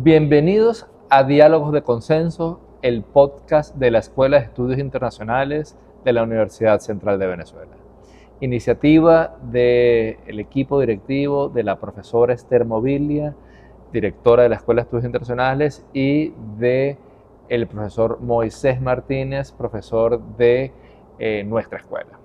Bienvenidos a Diálogos de Consenso, el podcast de la Escuela de Estudios Internacionales de la Universidad Central de Venezuela. Iniciativa del equipo directivo de la profesora Esther Mobilia, directora de la Escuela de Estudios Internacionales, y del profesor Moisés Martínez, profesor de nuestra escuela.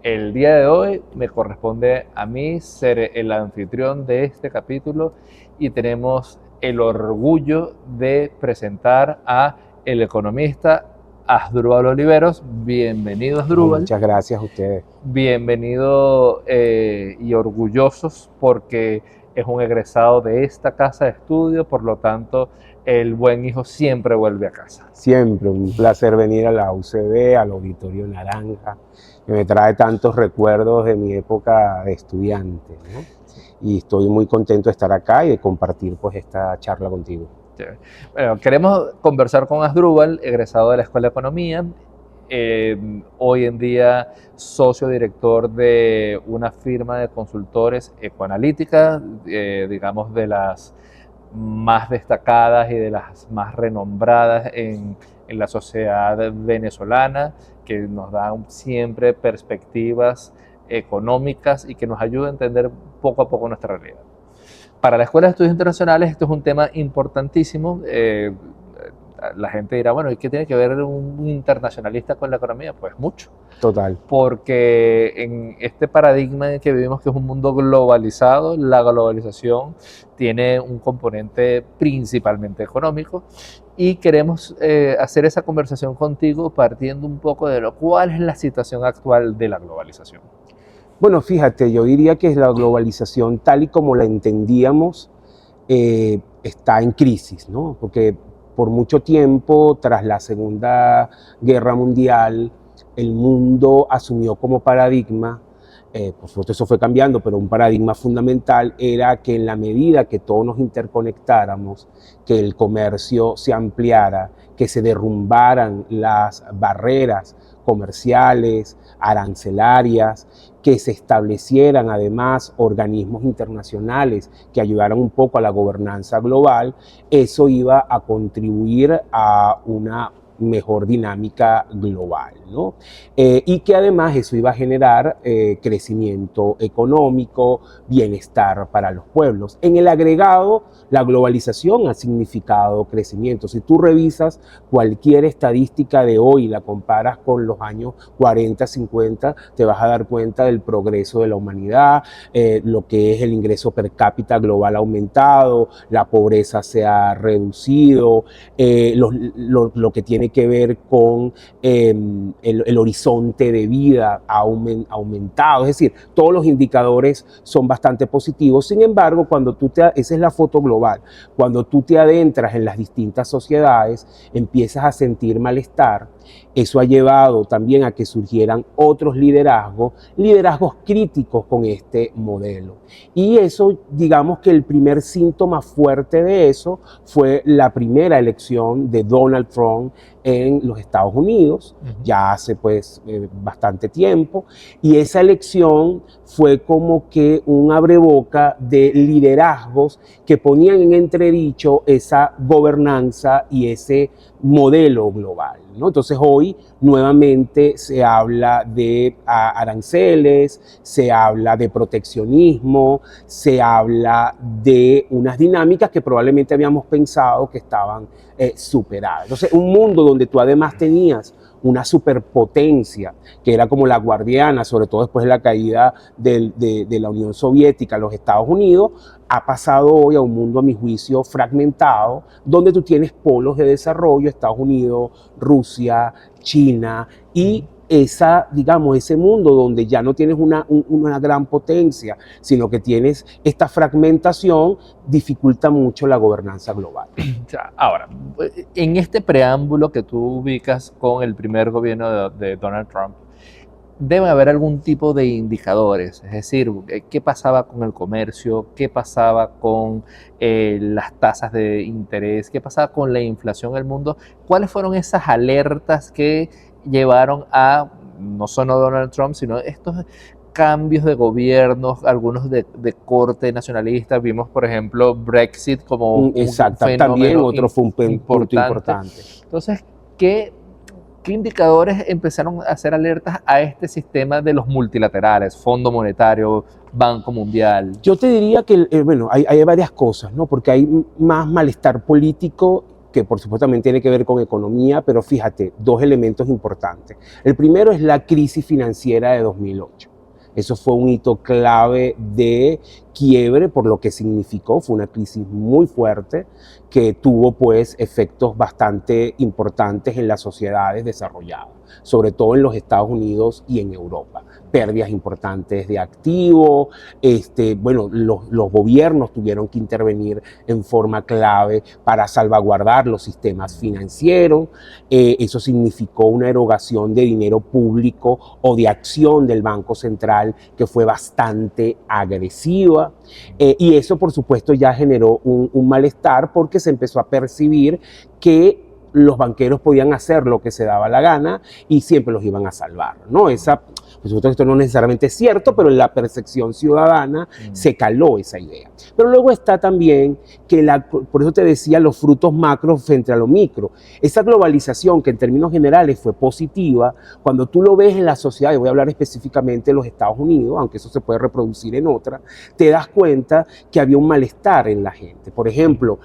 El día de hoy me corresponde a mí ser el anfitrión de este capítulo y tenemos el orgullo de presentar a el economista Asdrúbal Oliveros. Bienvenido, Asdrúbal. Muchas gracias a ustedes. Bienvenido y orgullosos porque es un egresado de esta casa de estudio, por lo tanto el buen hijo siempre vuelve a casa. Siempre un placer venir a la UCB, al Auditorio Naranja, que me trae tantos recuerdos de mi época de estudiante, ¿no? Y estoy muy contento de estar acá y de compartir pues esta charla contigo. Bueno, queremos conversar con Asdrúbal, egresado de la Escuela de Economía, hoy en día socio director de una firma de consultores ecoanalítica, digamos de las más destacadas y de las más renombradas en la sociedad venezolana, que nos dan siempre perspectivas económicas y que nos ayuda a entender poco a poco nuestra realidad. Para la Escuela de Estudios Internacionales esto es un tema importantísimo. La gente dirá, bueno, ¿y qué tiene que ver un internacionalista con la economía? Pues mucho. Total. Porque en este paradigma en el que vivimos, que es un mundo globalizado, la globalización tiene un componente principalmente económico, y queremos hacer esa conversación contigo partiendo un poco de cuál es la situación actual de la globalización. Bueno, fíjate, yo diría que la globalización tal y como la entendíamos está en crisis, ¿no? Porque por mucho tiempo, tras la Segunda Guerra Mundial, el mundo asumió como paradigma, por supuesto eso fue cambiando, pero un paradigma fundamental era que en la medida que todos nos interconectáramos, que el comercio se ampliara, que se derrumbaran las barreras comerciales, arancelarias, que se establecieran además organismos internacionales que ayudaran un poco a la gobernanza global, eso iba a contribuir a una mejor dinámica global, ¿no? Y que además eso iba a generar crecimiento económico, bienestar para los pueblos. En el agregado, la globalización ha significado crecimiento. Si tú revisas cualquier estadística de hoy y la comparas con los años 40, 50, te vas a dar cuenta del progreso de la humanidad, lo que es el ingreso per cápita global ha aumentado, la pobreza se ha reducido, lo que tiene que ver con el horizonte de vida ha aumentado, es decir, todos los indicadores son bastante positivos. Sin embargo, esa es la foto global, cuando tú te adentras en las distintas sociedades, empiezas a sentir malestar. Eso ha llevado también a que surgieran otros liderazgos críticos con este modelo. Y eso, digamos que el primer síntoma fuerte de eso fue la primera elección de Donald Trump en los Estados Unidos, ya hace pues bastante tiempo, y esa elección fue como que un abreboca de liderazgos que ponían en entredicho esa gobernanza y ese modelo global, ¿no? Entonces hoy nuevamente se habla de aranceles, se habla de proteccionismo, se habla de unas dinámicas que probablemente habíamos pensado que estaban superadas. Entonces un mundo donde tú además tenías una superpotencia que era como la guardiana, sobre todo después de la caída de la Unión Soviética, los Estados Unidos, ha pasado hoy a un mundo, a mi juicio, fragmentado, donde tú tienes polos de desarrollo, Estados Unidos, Rusia, China, y ese mundo donde ya no tienes una gran potencia, sino que tienes esta fragmentación, dificulta mucho la gobernanza global. Ahora, en este preámbulo que tú ubicas con el primer gobierno de Donald Trump, debe haber algún tipo de indicadores, es decir, qué pasaba con el comercio, qué pasaba con las tasas de interés, qué pasaba con la inflación en el mundo, cuáles fueron esas alertas que llevaron a, no solo Donald Trump, sino estos cambios de gobiernos, algunos de corte nacionalista. Vimos, por ejemplo, Brexit como un fenómeno también otro fue un punto importante. Entonces, ¿qué indicadores empezaron a hacer alertas a este sistema de los multilaterales, Fondo Monetario, Banco Mundial? Yo te diría que, bueno, hay varias cosas, ¿no? Porque hay más malestar político que por supuesto también tiene que ver con economía, pero fíjate, dos elementos importantes. El primero es la crisis financiera de 2008. Eso fue un hito clave de quiebre por lo que significó. Fue una crisis muy fuerte que tuvo pues efectos bastante importantes en las sociedades desarrolladas, sobre todo en los Estados Unidos y en Europa. Pérdidas importantes de activos, bueno, los gobiernos tuvieron que intervenir en forma clave para salvaguardar los sistemas financieros. Eso significó una erogación de dinero público o de acción del Banco Central que fue bastante agresiva. Y eso, por supuesto, ya generó un malestar porque se empezó a percibir que los banqueros podían hacer lo que se daba la gana y siempre los iban a salvar, ¿no? Por supuesto que esto no necesariamente es cierto, pero en la percepción ciudadana se caló esa idea. Pero luego está también que, por eso te decía, los frutos macro frente a lo micro. Esa globalización que en términos generales fue positiva, cuando tú lo ves en la sociedad, y voy a hablar específicamente de los Estados Unidos, aunque eso se puede reproducir en otra, te das cuenta que había un malestar en la gente. Por ejemplo,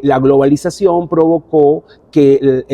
la globalización provocó que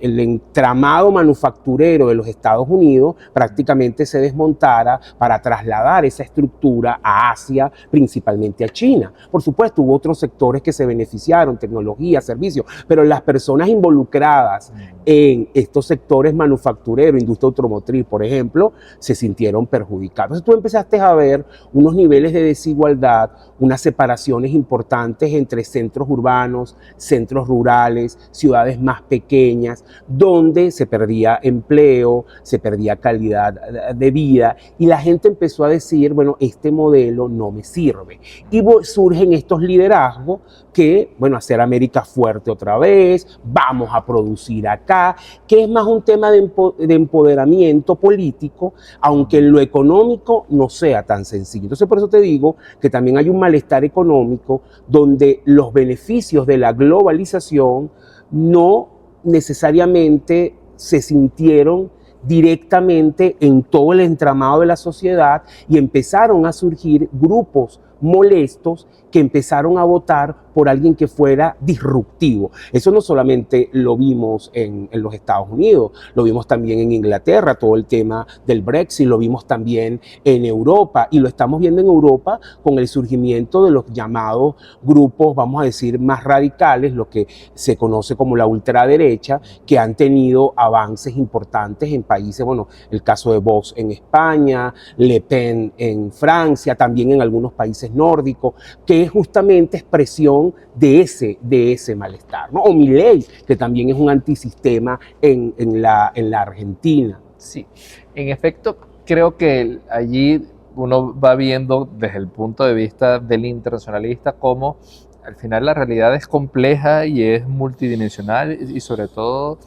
el entramado manufacturero de los Estados Unidos prácticamente se desmontara para trasladar esa estructura a Asia, principalmente a China. Por supuesto, hubo otros sectores que se beneficiaron, tecnología, servicios, pero las personas involucradas en estos sectores manufactureros, industria automotriz, por ejemplo, se sintieron perjudicados. Entonces tú empezaste a ver unos niveles de desigualdad, unas separaciones importantes entre centros urbanos, centros rurales, ciudades más pequeñas, donde se perdía empleo, se perdía calidad de vida y la gente empezó a decir, bueno, este modelo no me sirve. Y surgen estos liderazgos que, bueno, hacer América fuerte otra vez, vamos a producir acá, que es más un tema de empoderamiento político, aunque en lo económico no sea tan sencillo. Entonces, por eso te digo que también hay un malestar económico donde los beneficios de la globalización no necesariamente se sintieron directamente en todo el entramado de la sociedad y empezaron a surgir grupos molestos que empezaron a votar por alguien que fuera disruptivo. Eso no solamente lo vimos en los Estados Unidos, lo vimos también en Inglaterra, todo el tema del Brexit, lo vimos también en Europa y lo estamos viendo en Europa con el surgimiento de los llamados grupos, vamos a decir, más radicales, lo que se conoce como la ultraderecha, que han tenido avances importantes en países, bueno, el caso de Vox en España, Le Pen en Francia, también en algunos países nórdicos, que es justamente expresión de ese malestar, ¿no? O Milei, que también es un antisistema en la Argentina. Sí, en efecto, creo que allí uno va viendo desde el punto de vista del internacionalista cómo al final la realidad es compleja y es multidimensional y sobre todo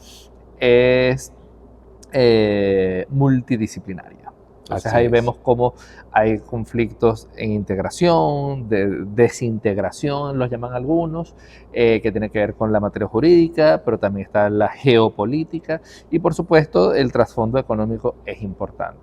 es multidisciplinaria. Entonces ahí vemos cómo hay conflictos en integración, de desintegración, los llaman algunos, que tiene que ver con la materia jurídica, pero también está la geopolítica y por supuesto el trasfondo económico es importante.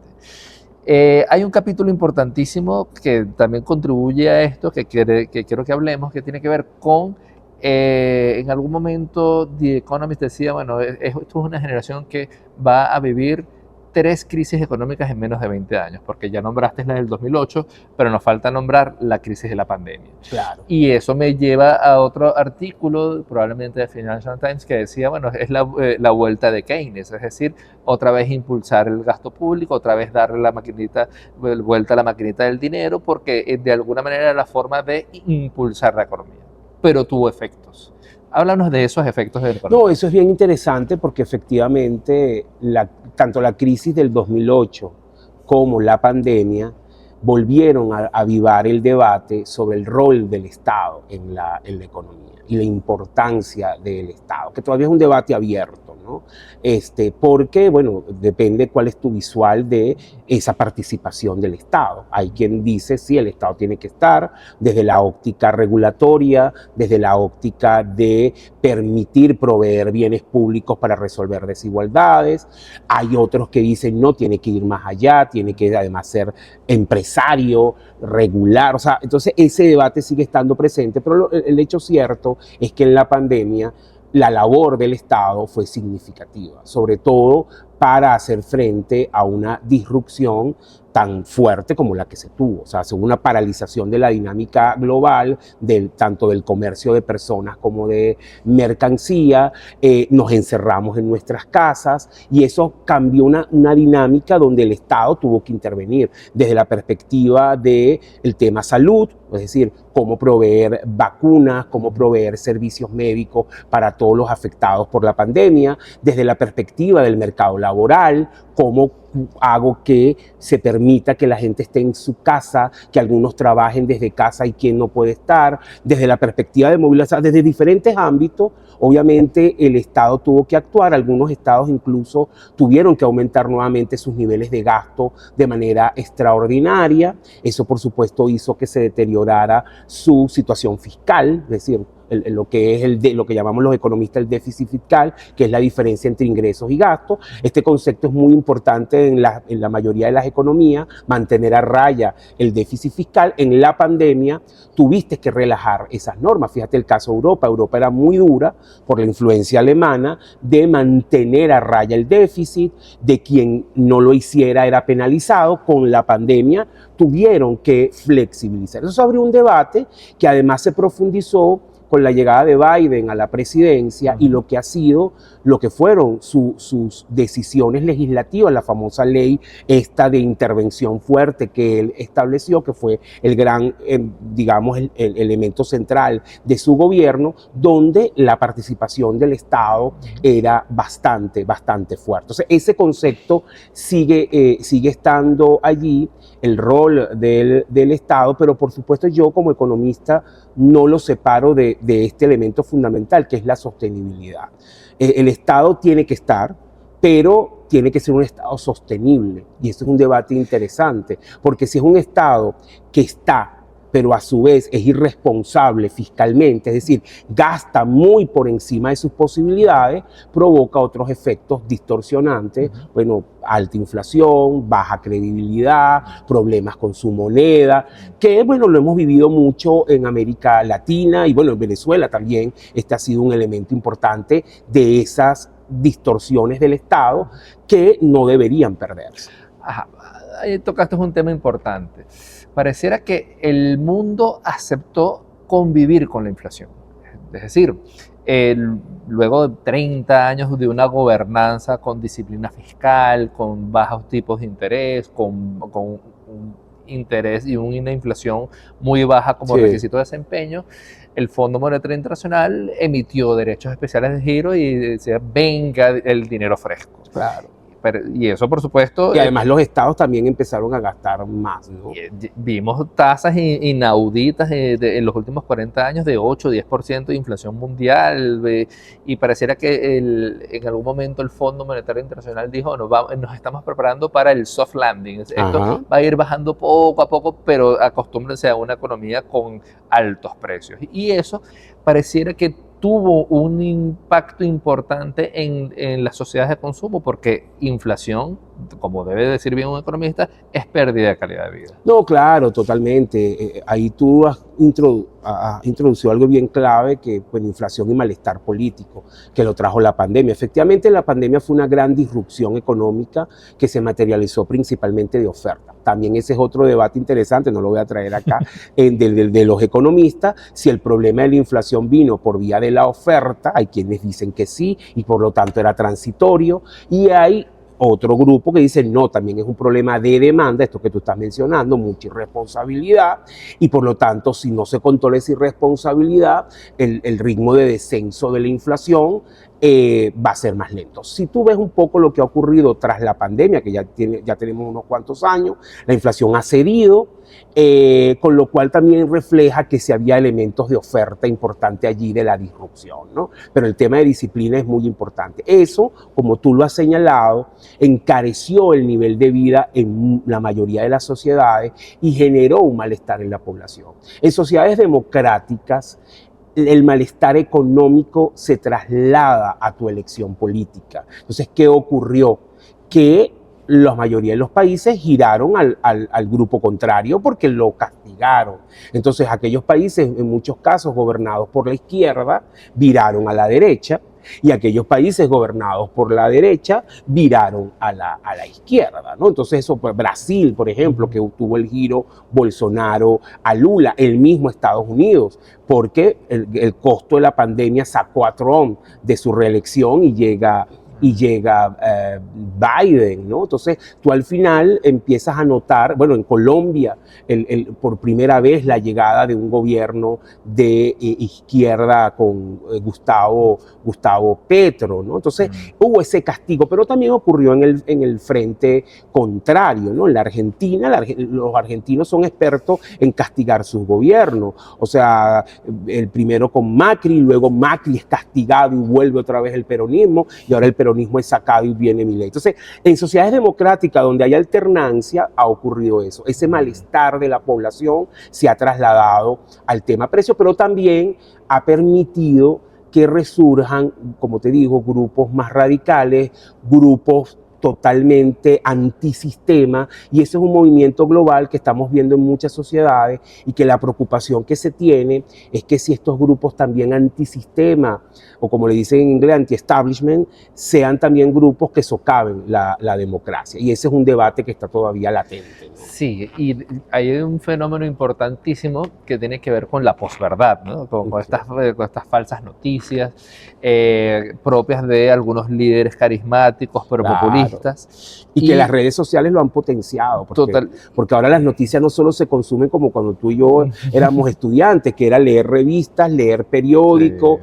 Hay un capítulo importantísimo que también contribuye a esto, que quiero que hablemos, que tiene que ver con, en algún momento The Economist decía, bueno, esto es una generación que va a vivir 3 crisis económicas en menos de 20 años, porque ya nombraste la del 2008, pero nos falta nombrar la crisis de la pandemia. Claro. Y eso me lleva a otro artículo, probablemente de Financial Times, que decía, bueno, es la vuelta de Keynes, es decir, otra vez impulsar el gasto público, otra vez darle vuelta a la maquinita del dinero, porque de alguna manera era la forma de impulsar la economía, pero tuvo efectos. Háblanos de esos efectos del economía. No, eso es bien interesante porque efectivamente tanto la crisis del 2008 como la pandemia volvieron a avivar el debate sobre el rol del Estado en la economía y la importancia del Estado, que todavía es un debate abierto, ¿no? Porque, bueno, depende cuál es tu visual de esa participación del Estado. Hay quien dice, sí, el Estado tiene que estar desde la óptica regulatoria, desde la óptica de permitir proveer bienes públicos para resolver desigualdades. Hay otros que dicen, no, tiene que ir más allá, tiene que además ser empresario, regular. O sea, entonces ese debate sigue estando presente, pero el hecho cierto es que en la pandemia la labor del Estado fue significativa, sobre todo para hacer frente a una disrupción tan fuerte como la que se tuvo. O sea, hubo una paralización de la dinámica global, tanto del comercio de personas como de mercancía, nos encerramos en nuestras casas y eso cambió una dinámica donde el Estado tuvo que intervenir desde la perspectiva del tema salud, es decir, cómo proveer vacunas, cómo proveer servicios médicos para todos los afectados por la pandemia, desde la perspectiva del mercado laboral, cómo hago que se permita que la gente esté en su casa, que algunos trabajen desde casa y quien no puede estar, desde la perspectiva de movilidad, desde diferentes ámbitos. Obviamente el Estado tuvo que actuar, algunos estados incluso tuvieron que aumentar nuevamente sus niveles de gasto de manera extraordinaria. Eso por supuesto hizo que se deteriorara su situación fiscal, es decir, lo que es lo que llamamos los economistas el déficit fiscal, que es la diferencia entre ingresos y gastos. Este concepto es muy importante en la mayoría de las economías, mantener a raya el déficit fiscal. En la pandemia tuviste que relajar esas normas. Fíjate el caso de Europa. Europa era muy dura por la influencia alemana de mantener a raya el déficit, de quien no lo hiciera era penalizado. Con la pandemia tuvieron que flexibilizar. Eso abrió un debate que además se profundizó con la llegada de Biden a la presidencia y lo que fueron sus decisiones legislativas, la famosa ley esta de intervención fuerte que él estableció, que fue el gran, digamos, el elemento central de su gobierno, donde la participación del Estado era bastante fuerte. Entonces, ese concepto sigue estando allí, el rol del Estado, pero por supuesto yo como economista no lo separo de este elemento fundamental, que es la sostenibilidad. El Estado tiene que estar, pero tiene que ser un Estado sostenible. Y esto es un debate interesante, porque si es un Estado que está, pero a su vez es irresponsable fiscalmente, es decir, gasta muy por encima de sus posibilidades, provoca otros efectos distorsionantes, bueno, alta inflación, baja credibilidad, problemas con su moneda, que bueno, lo hemos vivido mucho en América Latina y bueno, en Venezuela también. Este ha sido un elemento importante de esas distorsiones del Estado que no deberían perderse. Ajá. Ahí tocaste un tema importante. Pareciera que el mundo aceptó convivir con la inflación. Es decir, luego de 30 años de una gobernanza con disciplina fiscal, con bajos tipos de interés, con un interés y una inflación muy baja como requisito de desempeño, el Fondo Monetario Internacional emitió derechos especiales de giro y decía, venga el dinero fresco. Claro. Y eso, por supuesto... Y además los estados también empezaron a gastar más, ¿no? Vimos tasas inauditas en los últimos 40 años de 8 o 10% de inflación mundial, y pareciera que en algún momento el Fondo Monetario Internacional dijo, nos estamos preparando para el soft landing. Esto va a ir bajando poco a poco, pero acostúmbrense a una economía con altos precios. Y eso pareciera que tuvo un impacto importante en las sociedades de consumo, porque inflación, como debe decir bien un economista, es pérdida de calidad de vida. No, claro, totalmente. Ahí tú has introducido algo bien clave, que pues inflación y malestar político, que lo trajo la pandemia. Efectivamente, la pandemia fue una gran disrupción económica que se materializó principalmente de oferta. También ese es otro debate interesante, no lo voy a traer acá, de los economistas, si el problema de la inflación vino por vía de la oferta. Hay quienes dicen que sí, y por lo tanto era transitorio, y hay otro grupo que dice no, también es un problema de demanda, esto que tú estás mencionando, mucha irresponsabilidad, y por lo tanto si no se controla esa irresponsabilidad, el ritmo de descenso de la inflación va a ser más lento. Si tú ves un poco lo que ha ocurrido tras la pandemia, que ya tenemos unos cuantos años, la inflación ha cedido, con lo cual también refleja que si había elementos de oferta importante allí de la disrupción, ¿no? Pero el tema de disciplina es muy importante. Eso, como tú lo has señalado, encareció el nivel de vida en la mayoría de las sociedades y generó un malestar en la población. En sociedades democráticas, el malestar económico se traslada a tu elección política. Entonces, ¿qué ocurrió? Que la mayoría de los países giraron al grupo contrario porque lo castigaron. Entonces, aquellos países, en muchos casos gobernados por la izquierda, viraron a la derecha, y aquellos países gobernados por la derecha viraron a la izquierda, ¿no? Entonces eso, pues, Brasil, por ejemplo, que tuvo el giro Bolsonaro a Lula, el mismo Estados Unidos, porque el costo de la pandemia sacó a Trump de su reelección y llega Biden, ¿no? Entonces tú al final empiezas a notar, bueno, en Colombia, por primera vez la llegada de un gobierno de izquierda con Gustavo Petro, ¿no? Entonces hubo ese castigo, pero también ocurrió en el frente contrario, ¿no? En la Argentina, los argentinos son expertos en castigar sus gobiernos, o sea, el primero con Macri, luego Macri es castigado y vuelve otra vez el peronismo, y ahora el peronismo es sacado y viene Milei. Entonces, en sociedades democráticas donde hay alternancia ha ocurrido eso. Ese malestar de la población se ha trasladado al tema precio, pero también ha permitido que resurjan, como te digo, grupos más radicales, grupos totalmente antisistema, y ese es un movimiento global que estamos viendo en muchas sociedades, y que la preocupación que se tiene es que si estos grupos también antisistema, o como le dicen en inglés, anti-establishment, sean también grupos que socaven la democracia, y ese es un debate que está todavía latente, ¿no? Sí, y hay un fenómeno importantísimo que tiene que ver con la posverdad, ¿no? Con estas falsas noticias propias de algunos líderes carismáticos pero populistas. Y que las redes sociales lo han potenciado, porque ahora las noticias no solo se consumen como cuando tú y yo éramos estudiantes, que era leer revistas, leer periódicos,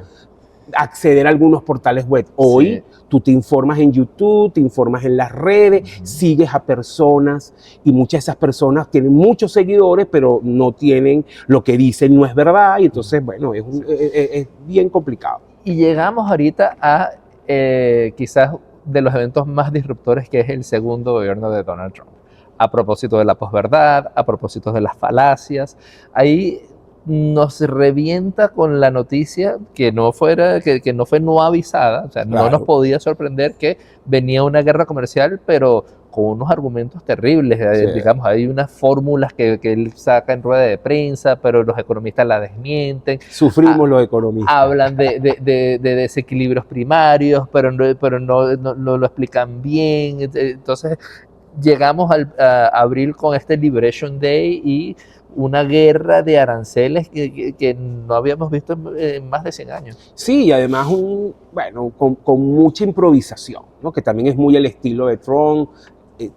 acceder a algunos portales web. Hoy tú te informas en YouTube, te informas en las redes, sigues a personas, y muchas de esas personas tienen muchos seguidores, pero no tienen lo que dicen, no es verdad, y entonces, bueno, es bien complicado. Y llegamos ahorita a quizás de los eventos más disruptores, que es el segundo gobierno de Donald Trump. A propósito de la posverdad, a propósito de las falacias, ahí nos revienta con la noticia que no fue no avisada, o sea, no nos podía sorprender que venía una guerra comercial, pero con unos argumentos terribles, digamos, hay unas fórmulas que él saca en rueda de prensa, pero los economistas la desmienten. Sufrimos los economistas. Hablan de desequilibrios primarios, pero no lo explican bien. Entonces llegamos a abril con este Liberation Day y una guerra de aranceles que no habíamos visto en más de 100 años. Sí, y además con mucha improvisación, ¿no? Que también es muy el estilo de Trump,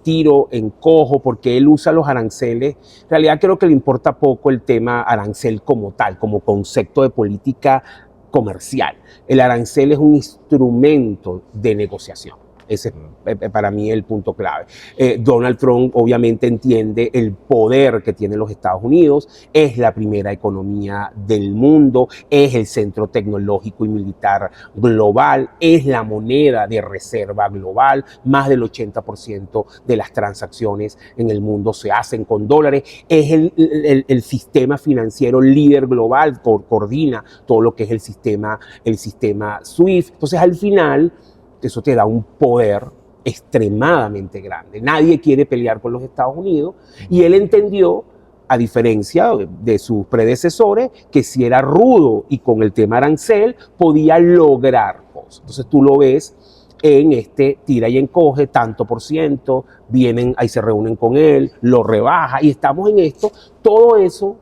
tiro en cojo, porque él usa los aranceles. En realidad creo que le importa poco el tema arancel como tal, como concepto de política comercial. El arancel es un instrumento de negociación. Ese es para mí el punto clave. Donald Trump obviamente entiende el poder que tienen los Estados Unidos, es la primera economía del mundo, es el centro tecnológico y militar global, es la moneda de reserva global, más del 80% de las transacciones en el mundo se hacen con dólares, es el sistema financiero líder global, coordina todo lo que es el sistema SWIFT. Entonces al final eso te da un poder extremadamente grande. Nadie quiere pelear con los Estados Unidos, y él entendió, a diferencia de sus predecesores, que si era rudo y con el tema arancel podía lograr cosas. Entonces tú lo ves en este tira y encoge, tanto por ciento, vienen, ahí se reúnen con él, lo rebaja, y estamos en esto. Todo eso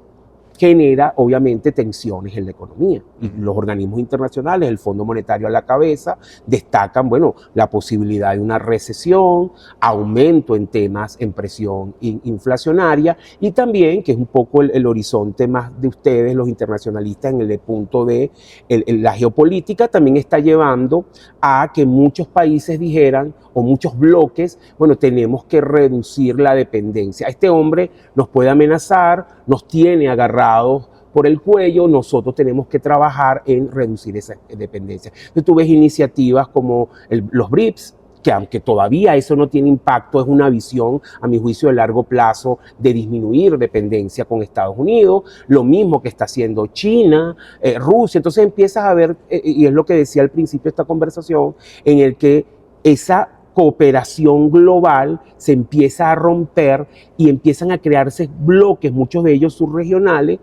genera obviamente tensiones en la economía. Y los organismos internacionales, el Fondo Monetario a la cabeza, destacan, bueno, la posibilidad de una recesión, aumento en temas en presión inflacionaria y también, que es un poco el horizonte más de ustedes, los internacionalistas, en el punto de la geopolítica, también está llevando a que muchos países dijeran, o muchos bloques, bueno, tenemos que reducir la dependencia. Este hombre nos puede amenazar, nos tiene agarrados por el cuello, nosotros tenemos que trabajar en reducir esa dependencia. Entonces tú ves iniciativas como los BRICS, que aunque todavía eso no tiene impacto, es una visión, a mi juicio, de largo plazo de disminuir dependencia con Estados Unidos, lo mismo que está haciendo China, Rusia. Entonces empiezas a ver, y es lo que decía al principio de esta conversación, en el que esa cooperación global se empieza a romper y empiezan a crearse bloques, muchos de ellos subregionales,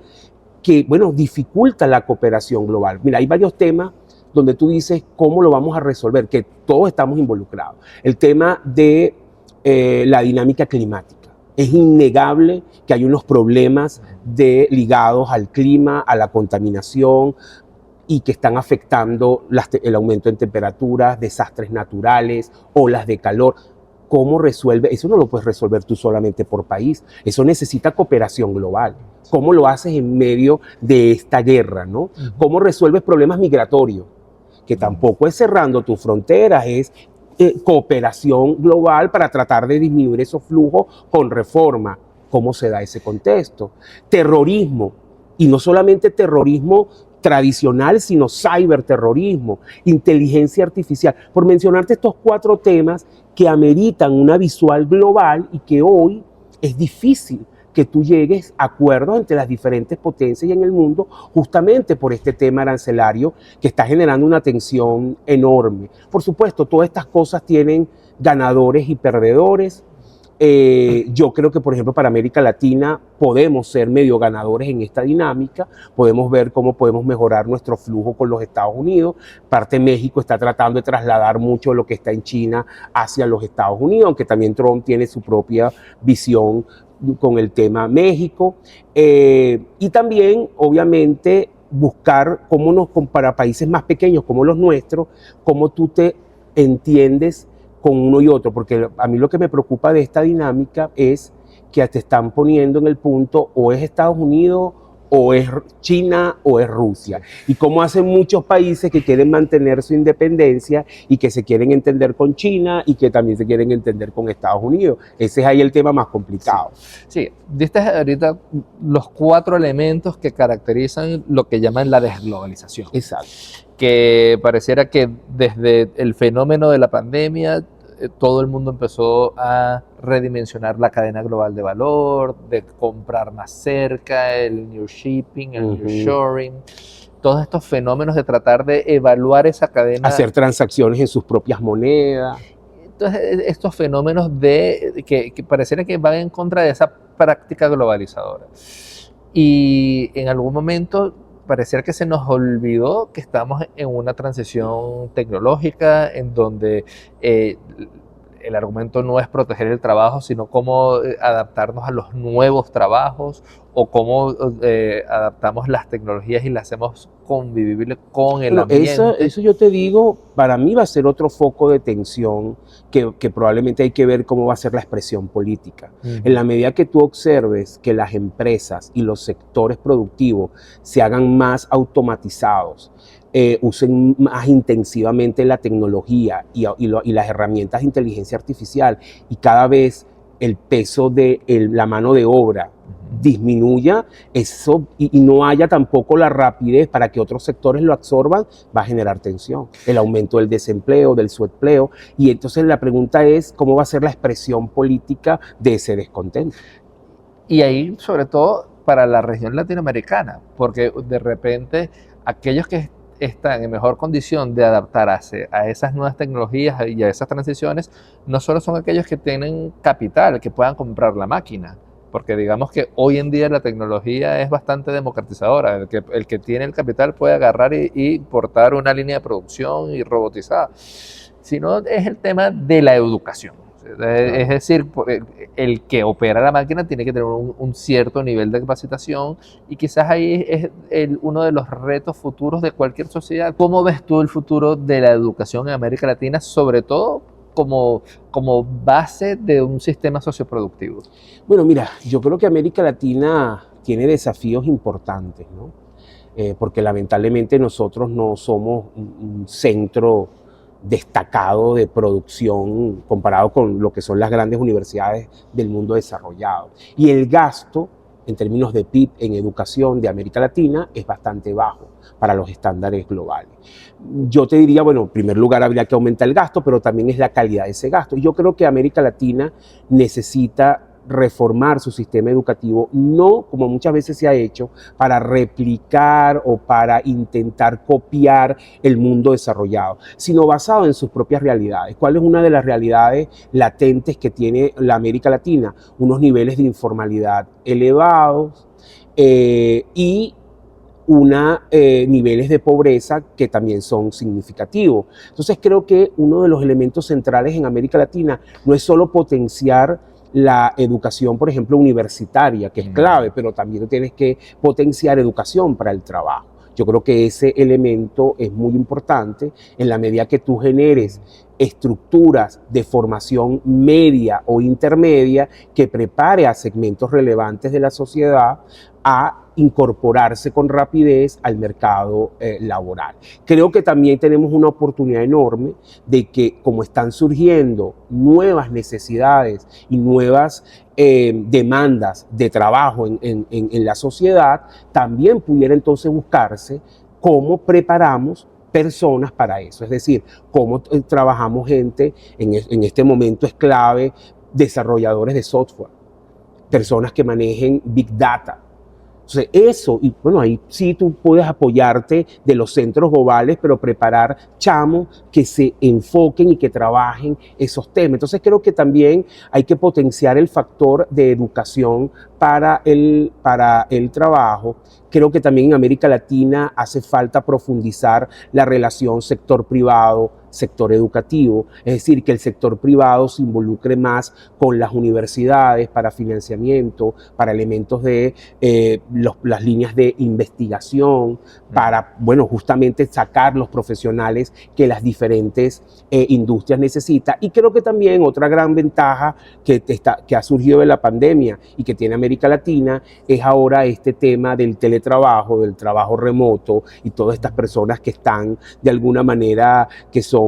que, bueno, dificulta la cooperación global. Mira, hay varios temas donde tú dices cómo lo vamos a resolver, que todos estamos involucrados. El tema de la dinámica climática. Es innegable que hay unos problemas ligados al clima, a la contaminación, y que están afectando el aumento en temperaturas, desastres naturales, olas de calor. ¿Cómo resuelve? Eso no lo puedes resolver tú solamente por país. Eso necesita cooperación global. ¿Cómo lo haces en medio de esta guerra, ¿no? ¿Cómo resuelves problemas migratorios? Que tampoco es cerrando tus fronteras, es cooperación global para tratar de disminuir esos flujos con reforma. ¿Cómo se da ese contexto? Terrorismo, y no solamente terrorismo tradicional, sino ciberterrorismo, inteligencia artificial, por mencionarte estos 4 temas que ameritan una visual global y que hoy es difícil que tú llegues a acuerdos entre las diferentes potencias y en el mundo, justamente por este tema arancelario que está generando una tensión enorme. Por supuesto, todas estas cosas tienen ganadores y perdedores. Yo creo que, por ejemplo, para América Latina podemos ser medio ganadores en esta dinámica, podemos ver cómo podemos mejorar nuestro flujo con los Estados Unidos. Parte México está tratando de trasladar mucho de lo que está en China hacia los Estados Unidos, aunque también Trump tiene su propia visión con el tema México. Y también, obviamente, buscar cómo para países más pequeños como los nuestros, cómo tú te entiendes con uno y otro, porque a mí lo que me preocupa de esta dinámica es que te están poniendo en el punto o es Estados Unidos o es China o es Rusia. Y como hacen muchos países que quieren mantener su independencia y que se quieren entender con China y que también se quieren entender con Estados Unidos. Ese es ahí el tema más complicado. Sí, diste ahorita los 4 elementos que caracterizan lo que llaman la desglobalización. Exacto. Que pareciera que desde el fenómeno de la pandemia todo el mundo empezó a redimensionar la cadena global de valor, de comprar más cerca, el new shipping, el new shoring, todos estos fenómenos de tratar de evaluar esa cadena. Hacer transacciones en sus propias monedas. Entonces, estos fenómenos que pareciera que van en contra de esa práctica globalizadora. Y en algún momento pareciera que se nos olvidó que estamos en una transición tecnológica en donde el argumento no es proteger el trabajo, sino cómo adaptarnos a los nuevos trabajos o cómo adaptamos las tecnologías y las hacemos convivibles con el ambiente. Eso yo te digo, para mí va a ser otro foco de tensión que probablemente hay que ver cómo va a ser la expresión política. En la medida que tú observes que las empresas y los sectores productivos se hagan más automatizados, usen más intensivamente la tecnología y las herramientas de inteligencia artificial y cada vez el peso de la mano de obra disminuya eso y no haya tampoco la rapidez para que otros sectores lo absorban, va a generar tensión, el aumento del desempleo, del subempleo, y entonces la pregunta es cómo va a ser la expresión política de ese descontento. Y ahí, sobre todo, para la región latinoamericana, porque de repente aquellos que están en mejor condición de adaptarse a esas nuevas tecnologías y a esas transiciones, no solo son aquellos que tienen capital, que puedan comprar la máquina, porque digamos que hoy en día la tecnología es bastante democratizadora, el que tiene el capital puede agarrar y importar una línea de producción y robotizada, sino es el tema de la educación. O Es decir, el que opera la máquina tiene que tener un cierto nivel de capacitación y quizás ahí es uno de los retos futuros de cualquier sociedad. ¿Cómo ves tú el futuro de la educación en América Latina, sobre todo como base de un sistema socioproductivo? Bueno, mira, yo creo que América Latina tiene desafíos importantes, ¿no? Porque lamentablemente nosotros no somos un centro destacado de producción comparado con lo que son las grandes universidades del mundo desarrollado. Y el gasto en términos de PIB en educación de América Latina es bastante bajo para los estándares globales. Yo te diría, bueno, en primer lugar habría que aumentar el gasto, pero también es la calidad de ese gasto. Y yo creo que América Latina necesita reformar su sistema educativo, no como muchas veces se ha hecho, para replicar o para intentar copiar el mundo desarrollado, sino basado en sus propias realidades. ¿Cuál es una de las realidades latentes que tiene la América Latina? Unos niveles de informalidad elevados y niveles de pobreza que también son significativos. Entonces creo que uno de los elementos centrales en América Latina no es solo potenciar la educación, por ejemplo, universitaria, que es clave, pero también tienes que potenciar educación para el trabajo. Yo creo que ese elemento es muy importante en la medida que tú generes estructuras de formación media o intermedia que prepare a segmentos relevantes de la sociedad a incorporarse con rapidez al mercado laboral. Creo que también tenemos una oportunidad enorme de que, como están surgiendo nuevas necesidades y nuevas demandas de trabajo en la sociedad, también pudiera entonces buscarse cómo preparamos personas para eso, es decir, cómo trabajamos gente, en este momento es clave, desarrolladores de software, personas que manejen Big Data. Entonces eso, y bueno, ahí sí tú puedes apoyarte de los centros globales, pero preparar chamos que se enfoquen y que trabajen esos temas. Entonces creo que también hay que potenciar el factor de educación para el trabajo. Creo que también en América Latina hace falta profundizar la relación sector privado, sector educativo, es decir, que el sector privado se involucre más con las universidades para financiamiento, para elementos de las líneas de investigación, para, bueno, justamente sacar los profesionales que las diferentes industrias necesitan. Y creo que también otra gran ventaja que ha surgido de la pandemia y que tiene América Latina es ahora este tema del teletrabajo, del trabajo remoto y todas estas personas que están de alguna manera, que son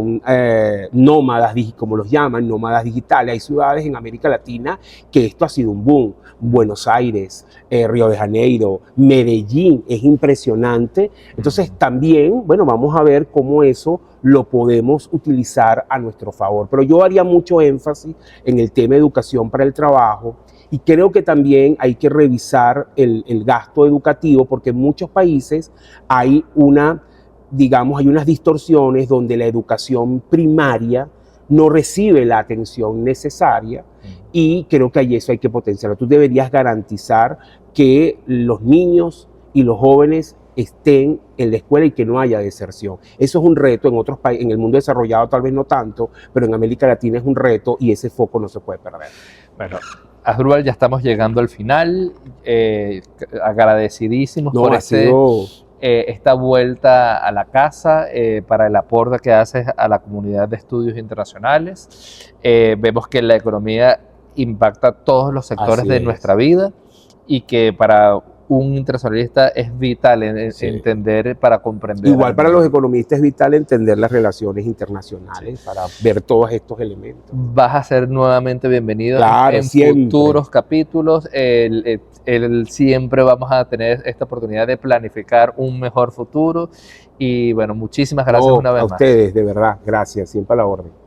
nómadas, como los llaman, nómadas digitales. Hay ciudades en América Latina que esto ha sido un boom. Buenos Aires, Río de Janeiro, Medellín, es impresionante. Entonces también, bueno, vamos a ver cómo eso lo podemos utilizar a nuestro favor. Pero yo haría mucho énfasis en el tema de educación para el trabajo. Y creo que también hay que revisar el gasto educativo, porque en muchos países hay unas distorsiones donde la educación primaria no recibe la atención necesaria y creo que ahí eso hay que potenciarlo. Tú deberías garantizar que los niños y los jóvenes estén en la escuela y que no haya deserción. Eso es un reto en otros países, en el mundo desarrollado tal vez no tanto, pero en América Latina es un reto y ese foco no se puede perder. Bueno, Asdrúbal, ya estamos llegando al final, agradecidísimos por esta vuelta a la casa, para el aporte que haces a la comunidad de estudios internacionales. Vemos que la economía impacta todos los sectores de nuestra vida y que para un internacionalista es vital entender para comprender. Igual para los economistas es vital entender las relaciones internacionales para ver todos estos elementos. Vas a ser nuevamente bienvenido en futuros capítulos. Siempre vamos a tener esta oportunidad de planificar un mejor futuro. Y bueno, muchísimas gracias una vez más. A ustedes, de verdad, gracias, siempre a la orden.